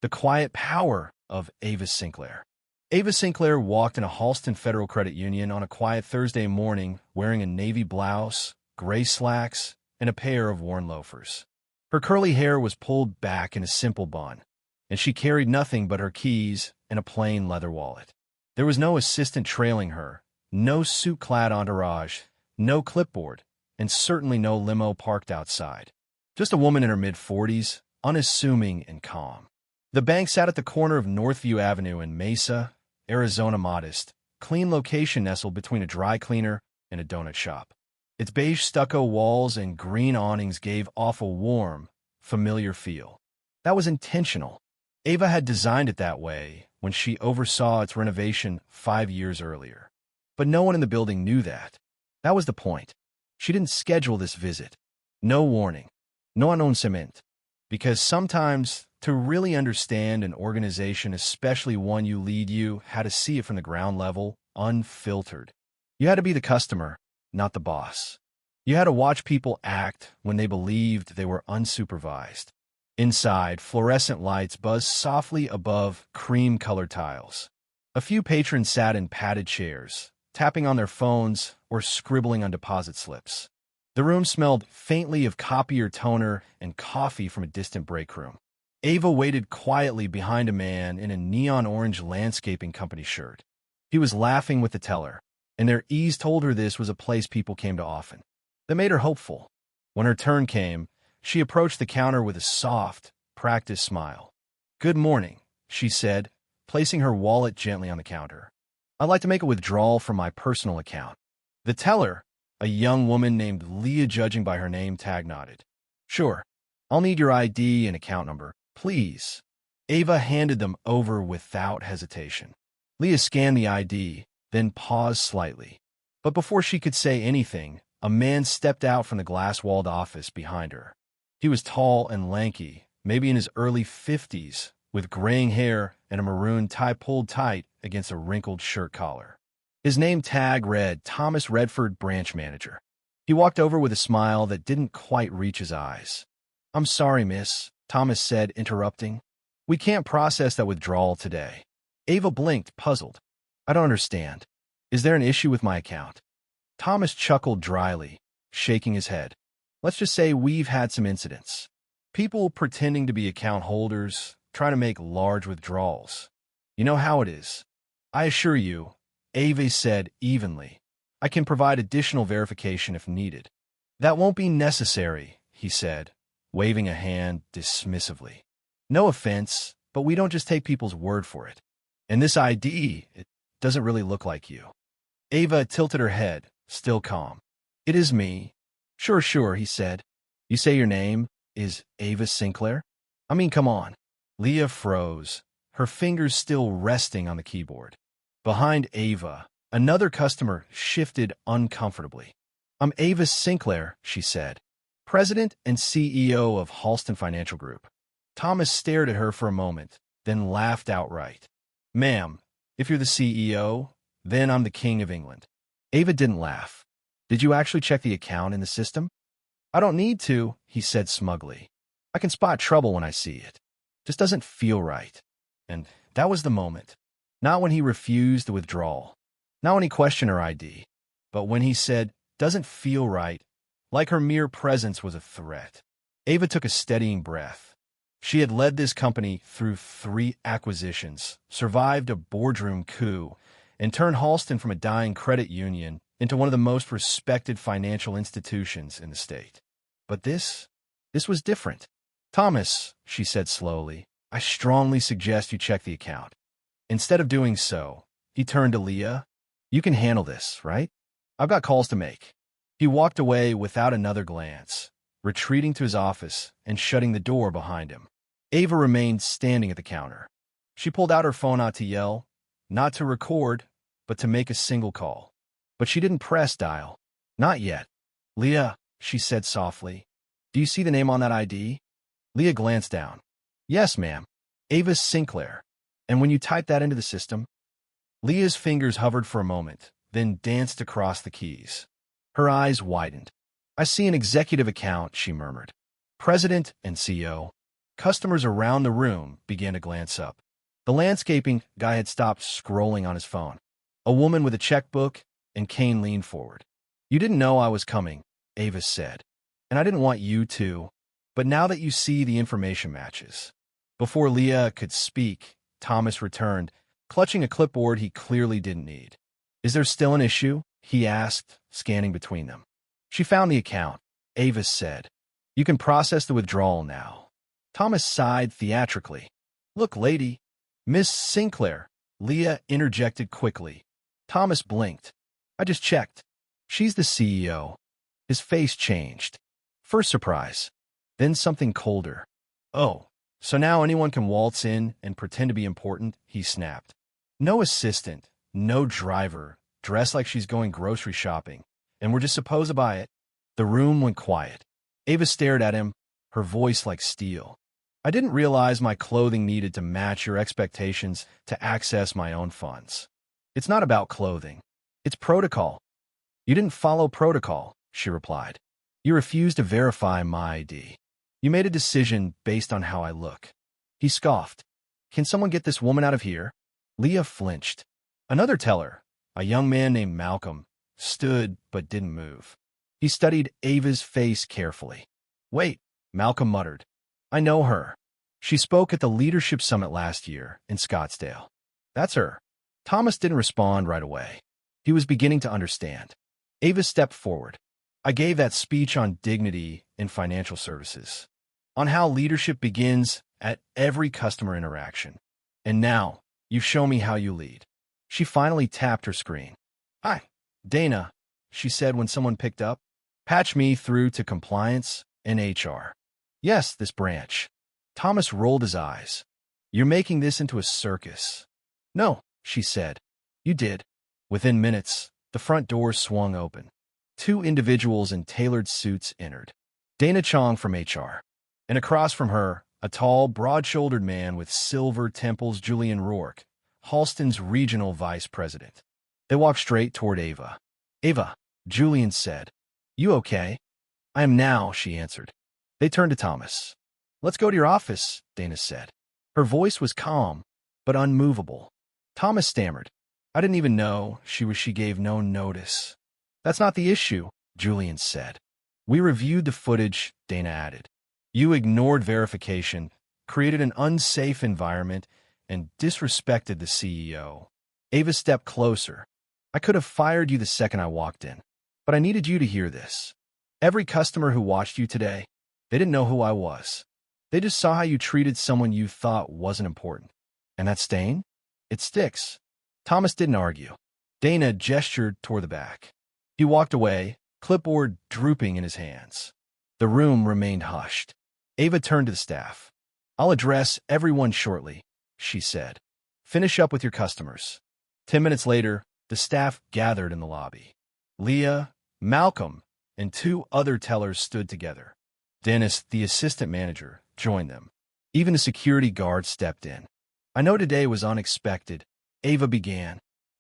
The quiet power of Ava Sinclair. Ava Sinclair walked in a Halston Federal Credit Union on a quiet Thursday morning wearing a navy blouse, gray slacks, and a pair of worn loafers. Her curly hair was pulled back in a simple bun, and she carried nothing but her keys and a plain leather wallet. There was no assistant trailing her, no suit-clad entourage, no clipboard, and certainly no limo parked outside. Just a woman in her mid-40s, unassuming and calm. The bank sat at the corner of Northview Avenue in Mesa, Arizona. Modest, clean location nestled between a dry cleaner and a donut shop. Its beige stucco walls and green awnings gave off a warm, familiar feel. That was intentional. Ava had designed it that way when she oversaw its renovation 5 years earlier. But no one in the building knew that. That was the point. She didn't schedule this visit. No warning. No announcement. Because sometimes, to really understand an organization, especially one you lead, you had to see it from the ground level, unfiltered. You had to be the customer, not the boss. You had to watch people act when they believed they were unsupervised. Inside, fluorescent lights buzzed softly above cream-colored tiles. A few patrons sat in padded chairs, tapping on their phones or scribbling on deposit slips. The room smelled faintly of copier toner and coffee from a distant break room. Ava waited quietly behind a man in a neon orange landscaping company shirt. He was laughing with the teller, and their ease told her this was a place people came to often. That made her hopeful. When her turn came, she approached the counter with a soft, practiced smile. "Good morning," she said, placing her wallet gently on the counter. "I'd like to make a withdrawal from my personal account." The teller, a young woman named Leah, judging by her name tag, nodded. "Sure. I'll need your ID and account number, please." Ava handed them over without hesitation. Leah scanned the ID, then paused slightly. But before she could say anything, a man stepped out from the glass-walled office behind her. He was tall and lanky, maybe in his early 50s, with graying hair and a maroon tie pulled tight against a wrinkled shirt collar. His name tag read Thomas Redford, branch manager. He walked over with a smile that didn't quite reach his eyes. "I'm sorry, miss," Thomas said, interrupting. "We can't process that withdrawal today." Ava blinked, puzzled. "I don't understand. Is there an issue with my account?" Thomas chuckled dryly, shaking his head. "Let's just say we've had some incidents. People pretending to be account holders, trying to make large withdrawals. You know how it is." "I assure you," Ava said evenly, "I can provide additional verification if needed." "That won't be necessary," he said, waving a hand dismissively. "No offense, but we don't just take people's word for it. And this ID, it doesn't really look like you." Ava tilted her head, still calm. "It is me." Sure, he said. "You say your name is Ava Sinclair? I mean, come on." Leah froze, her fingers still resting on the keyboard. Behind Ava, another customer shifted uncomfortably. "I'm Ava Sinclair," she said, "President and CEO of Halston Financial Group." Thomas stared at her for a moment, then laughed outright. "Ma'am, if you're the CEO, then I'm the King of England." Ava didn't laugh. "Did you actually check the account in the system?" "I don't need to," he said smugly. "I can spot trouble when I see it. Just doesn't feel right." And that was the moment. Not when he refused the withdrawal. Not when he questioned her ID. But when he said, "Doesn't feel right," like her mere presence was a threat. Ava took a steadying breath. She had led this company through 3 acquisitions, survived a boardroom coup, and turned Halston from a dying credit union into one of the most respected financial institutions in the state. But this was different. "Thomas," she said slowly, "I strongly suggest you check the account." Instead of doing so, he turned to Leah. "You can handle this, right? I've got calls to make." He walked away without another glance, retreating to his office and shutting the door behind him. Ava remained standing at the counter. She pulled out her phone not to yell, not to record, but to make a single call. But she didn't press dial. "Not yet." "Leah," she said softly, "do you see the name on that ID?" Leah glanced down. "Yes, ma'am. Ava Sinclair. And when you type that into the system?" Leah's fingers hovered for a moment, then danced across the keys. Her eyes widened. "I see an executive account," she murmured. "President and CEO. Customers around the room began to glance up. The landscaping guy had stopped scrolling on his phone. A woman with a checkbook and cane leaned forward. "You didn't know I was coming," Avis said. "And I didn't want you to. But now that you see the information matches." Before Leah could speak, Thomas returned, clutching a clipboard he clearly didn't need. "Is there still an issue?" he asked, scanning between them. "She found the account," Avis said. "You can process the withdrawal now." Thomas sighed theatrically. "Look, lady." "Miss Sinclair," Leah interjected quickly. Thomas blinked. "I just checked. She's the CEO." His face changed. First surprise, then something colder. "Oh, so now anyone can waltz in and pretend to be important," he snapped. "No assistant, no driver, dressed like she's going grocery shopping, and we're just supposed to buy it." The room went quiet. Ava stared at him, her voice like steel. "I didn't realize my clothing needed to match your expectations to access my own funds. It's not about clothing. It's protocol." "You didn't follow protocol," she replied. "You refused to verify my ID. You made a decision based on how I look." He scoffed. "Can someone get this woman out of here?" Leah flinched. Another teller, a young man named Malcolm, stood but didn't move. He studied Ava's face carefully. "Wait," Malcolm muttered. "I know her. She spoke at the Leadership Summit last year in Scottsdale." "That's her." Thomas didn't respond right away. He was beginning to understand. Ava stepped forward. "I gave that speech on dignity in financial services, on how leadership begins at every customer interaction. And now, you've shown me how you lead." She finally tapped her screen. "Hi, Dana," she said when someone picked up. "Patch me through to compliance and HR." "Yes, this branch." Thomas rolled his eyes. "You're making this into a circus." "No," she said. "You did." Within minutes, the front door swung open. Two individuals in tailored suits entered. Dana Chong from HR, and across from her, a tall, broad-shouldered man with silver temples, Julian Rourke, Halston's regional vice president. They walked straight toward Ava. "Ava," Julian said. "You okay?" "I am now," she answered. They turned to Thomas. "Let's go to your office," Dana said. Her voice was calm, but unmovable. Thomas stammered. "I didn't even know she gave no notice." "That's not the issue," Julian said. "We reviewed the footage," Dana added. "You ignored verification, created an unsafe environment, and disrespected the CEO." Ava stepped closer. "I could have fired you the second I walked in, but I needed you to hear this. Every customer who watched you today, they didn't know who I was. They just saw how you treated someone you thought wasn't important. And that stain? It sticks." Thomas didn't argue. Dana gestured toward the back. He walked away, clipboard drooping in his hands. The room remained hushed. Ava turned to the staff. "I'll address everyone shortly," she said. "Finish up with your customers." 10 minutes later, the staff gathered in the lobby. Leah, Malcolm, and two other tellers stood together. Dennis, the assistant manager, joined them. Even the security guard stepped in. "I know today was unexpected," Ava began,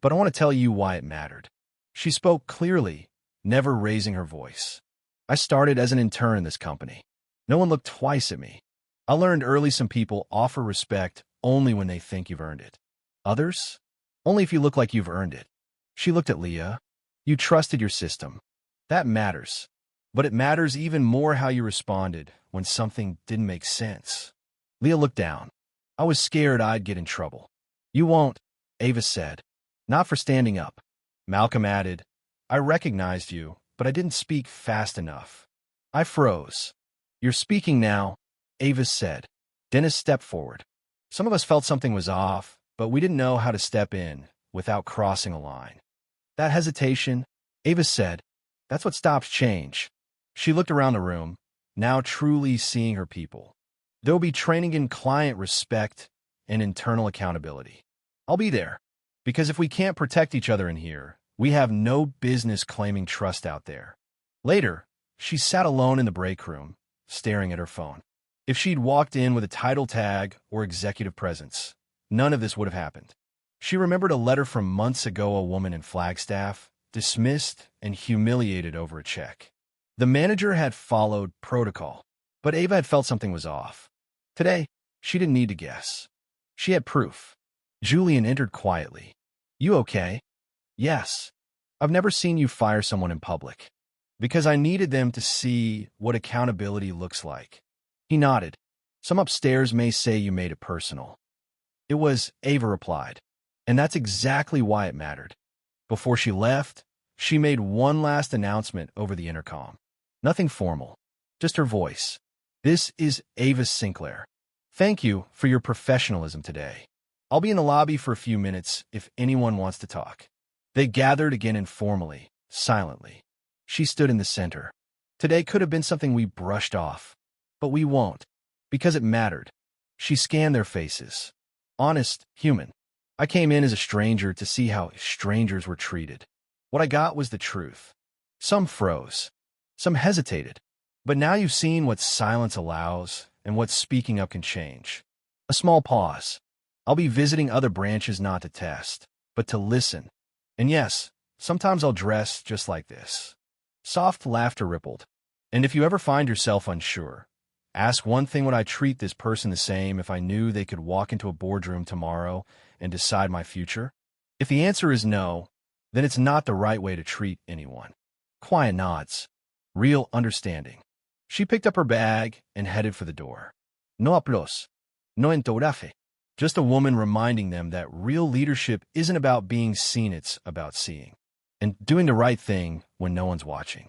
"but I want to tell you why it mattered." She spoke clearly, never raising her voice. "I started as an intern in this company. No one looked twice at me. I learned early some people offer respect only when they think you've earned it. Others? Only if you look like you've earned it." She looked at Leah. "You trusted your system. That matters. But it matters even more how you responded when something didn't make sense." Leah looked down. "I was scared I'd get in trouble." "You won't," Ava said. "Not for standing up." Malcolm added, "I recognized you, but I didn't speak fast enough." I froze. "You're speaking now," Ava said. Dennis stepped forward. "Some of us felt something was off, but we didn't know how to step in without crossing a line." "That hesitation," Ava said, "that's what stops change." She looked around the room, now truly seeing her people. "There will be training in client respect and internal accountability. I'll be there, because if we can't protect each other in here, we have no business claiming trust out there." Later, she sat alone in the break room, staring at her phone. If she'd walked in with a title tag or executive presence, none of this would have happened. She remembered a letter from months ago, a woman in Flagstaff, dismissed and humiliated over a check. The manager had followed protocol, but Ava had felt something was off. Today, she didn't need to guess. She had proof. Julian entered quietly. You okay? Yes. I've never seen you fire someone in public. Because I needed them to see what accountability looks like. He nodded. Some upstairs may say you made it personal. It was, Ava replied. And that's exactly why it mattered. Before she left, she made one last announcement over the intercom. Nothing formal, just her voice. This is Ava Sinclair. Thank you for your professionalism today. I'll be in the lobby for a few minutes if anyone wants to talk. They gathered again informally, silently. She stood in the center. Today could have been something we brushed off, but we won't, because it mattered. She scanned their faces. Honest, human. I came in as a stranger to see how strangers were treated. What I got was the truth. Some froze. Some hesitated. But now you've seen what silence allows and what speaking up can change. A small pause. I'll be visiting other branches not to test, but to listen. And yes, sometimes I'll dress just like this. Soft laughter rippled. And if you ever find yourself unsure, ask one thing: would I treat this person the same if I knew they could walk into a boardroom tomorrow and decide my future? If the answer is no, then it's not the right way to treat anyone. Quiet nods. Real understanding. She picked up her bag and headed for the door. No aplos. No entourafe. Just a woman reminding them that real leadership isn't about being seen, it's about seeing. And doing the right thing when no one's watching.